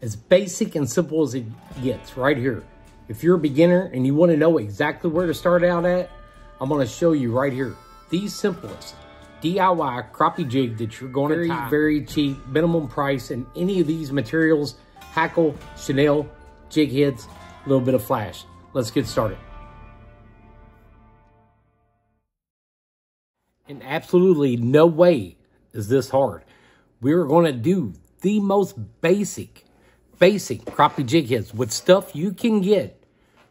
as basic and simple as it gets right here. If you're a beginner and you want to know exactly where to start out at, I'm going to show you right here. The simplest DIY crappie jig that you're going to tie. Very cheap, minimum price, and any of these materials, hackle, chenille, jig heads, a little bit of flash. Let's get started. In absolutely no way is this hard. We're going to do the most basic crappie jig heads with stuff you can get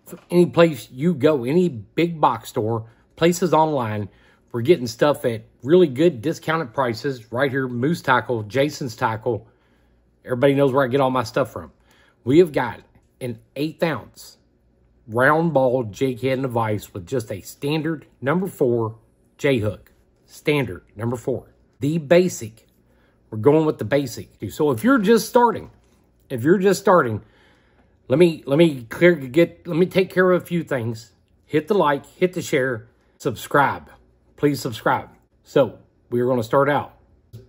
from any place you go, any big box store, places online. We're getting stuff at really good discounted prices right here. Moose Tackle, Jason's Tackle. Everybody knows where I get all my stuff from. We have got an 1/8 ounce round ball jig head and a vise with just a standard number 4 J hook. Standard number 4. The basic. We're going with the basic. So if you're just starting, let me take care of a few things. Hit the like, hit the share, subscribe. Please subscribe. So we're going to start out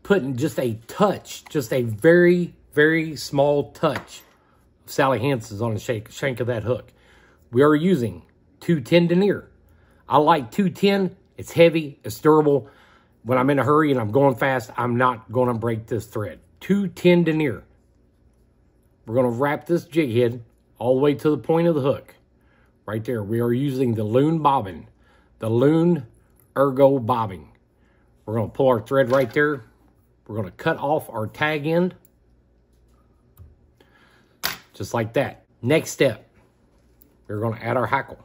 putting just a touch, just a very, very small touch of Sally Hansen's on the shank of that hook. We are using 210 denier. I like 210. It's heavy, it's durable. When I'm in a hurry and I'm going fast, I'm not going to break this thread. 210 denier. We're going to wrap this jig head all the way to the point of the hook. Right there. We are using the Loon bobbin. The Loon Ergo bobbing. We're going to pull our thread right there. We're going to cut off our tag end. Just like that. Next step. We're going to add our hackle.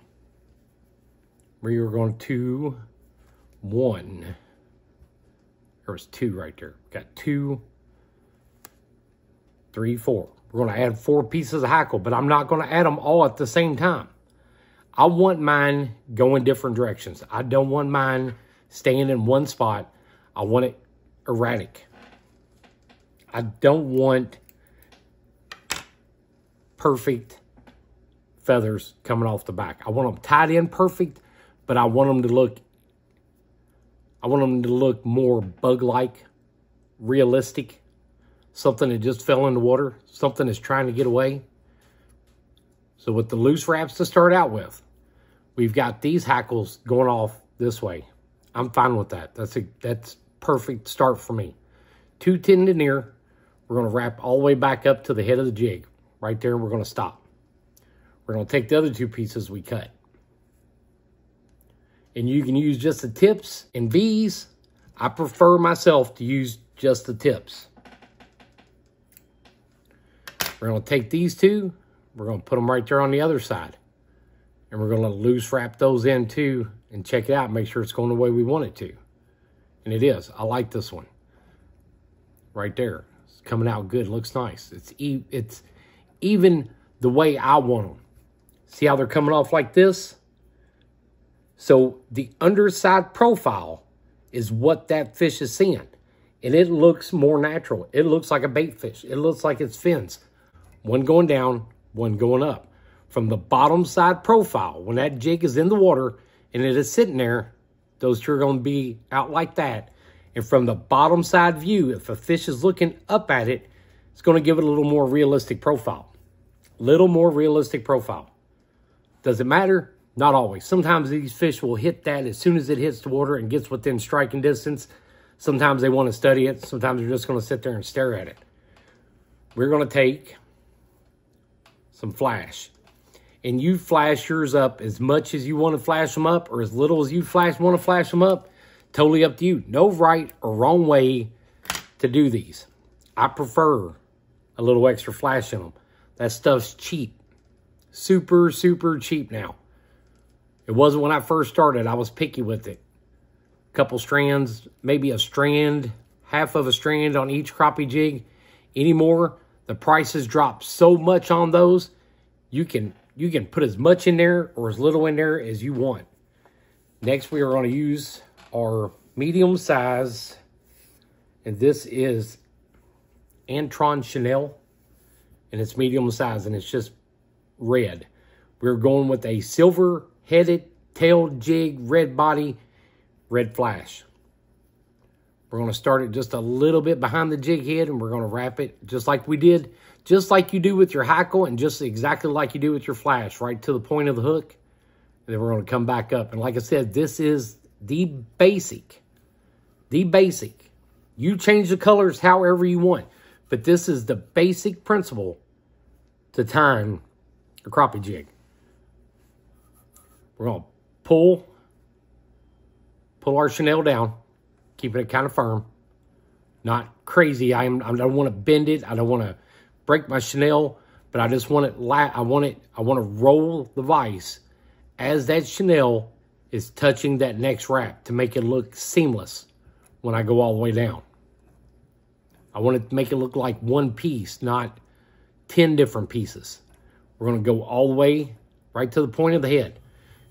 We are going to 1. There was 2 right there. Got 2, 3, 4. We're going to add 4 pieces of hackle, but I'm not going to add them all at the same time. I want mine going different directions. I don't want mine staying in one spot. I want it erratic. I don't want perfect feathers coming off the back. I want them tied in perfect, but I want them to look more bug-like, realistic. Something that just fell in the water. Something that's trying to get away. So with the loose wraps to start out with, we've got these hackles going off this way. I'm fine with that. That's perfect start for me. 210 denier. We're going to wrap all the way back up to the head of the jig. Right there, and we're going to stop. We're going to take the other 2 pieces we cut. And you can use just the tips and V's. I prefer myself to use just the tips. We're going to take these 2. We're going to put them right there on the other side. And we're going to loose wrap those in too. And check it out. Make sure it's going the way we want it to. And it is. I like this one. Right there. It's coming out good. Looks nice. It's even the way I want them. See how they're coming off like this? So the underside profile is what that fish is seeing. And it looks more natural. It looks like a bait fish. It looks like it's fins. One going down, one going up. From the bottom side profile, when that jig is in the water and it is sitting there, those 2 are going to be out like that. And from the bottom side view, if a fish is looking up at it, it's going to give it a little more realistic profile. Little more realistic profile. Does it matter? Not always. Sometimes these fish will hit that as soon as it hits the water and gets within striking distance. Sometimes they want to study it. Sometimes they're just going to sit there and stare at it. We're going to take some flash. And you flash yours up as much as you want to flash them up or as little as you want to flash them up. Totally up to you. No right or wrong way to do these. I prefer a little extra flash in them. That stuff's cheap. Super, super cheap now. It wasn't when I first started. I was picky with it. A couple strands, maybe a strand, half of a strand on each crappie jig. Anymore, the prices drop so much on those, you can put as much in there or as little in there as you want. Next, we are going to use our medium size, and this is Antron Chenille, and it's medium size, and it's just red. We're going with a silver-headed tailed jig, red body, red flash. We're going to start it just a little bit behind the jig head, and we're going to wrap it just like we did just like you do with your hackle and just exactly like you do with your flash, right to the point of the hook. And then we're going to come back up. And like I said, this is the basic. The basic. You change the colors however you want. But this is the basic principle to tying a crappie jig. We're going to pull our chenille down, keeping it kind of firm. Not crazy. I don't want to bend it. I don't want to break my chenille, but I just want it. I want to roll the vise as that chenille is touching that next wrap to make it look seamless when I go all the way down. I want it to make it look like one piece, not 10 different pieces. We're going to go all the way right to the point of the head.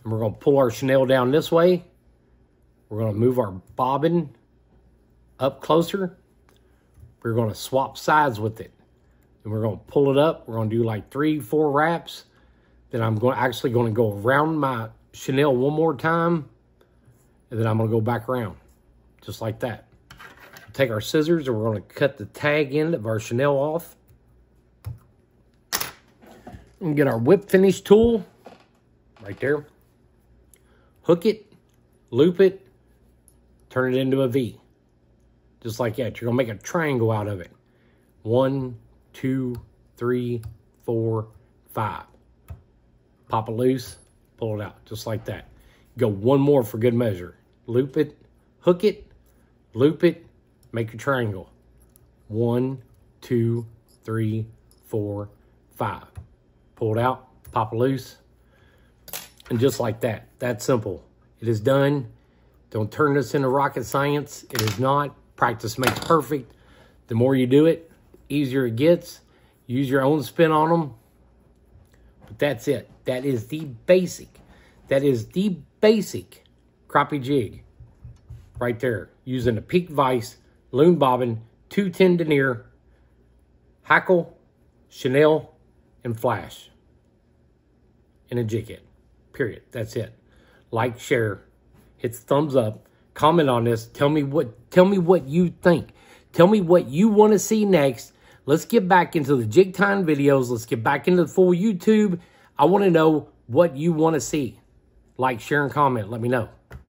And we're going to pull our chenille down this way. We're going to move our bobbin up closer. We're going to swap sides with it. And we're going to pull it up. We're going to do like 3-4 wraps. Then I'm actually going to go around my chenille one more time. And then I'm going to go back around. Just like that. We'll take our scissors and we're going to cut the tag end of our chenille off. And get our whip finish tool. Right there. Hook it. Loop it. Turn it into a V. Just like that. You're going to make a triangle out of it. 1, 2, 3, 4, 5. Pop it loose. Pull it out. Just like that. Go one more for good measure. Loop it. Hook it. Loop it. Make a triangle. 1, 2, 3, 4, 5. Pull it out. Pop it loose. And just like that. That's simple. It is done. Don't turn this into rocket science. It is not. Practice makes perfect. The more you do it, easier it gets. Use your own spin on them. But that's it. That is the basic. That is the basic crappie jig. Right there. Using a peak vise, loom bobbin, 210 denier, hackle, chenille, and flash. And a jig head. Period. That's it. Like, share, hit the thumbs up. Comment on this. Tell me what you think. Tell me what you want to see next. Let's get back into the jig tying videos. Let's get back into the full YouTube. I want to know what you want to see. Like, share, and comment. Let me know.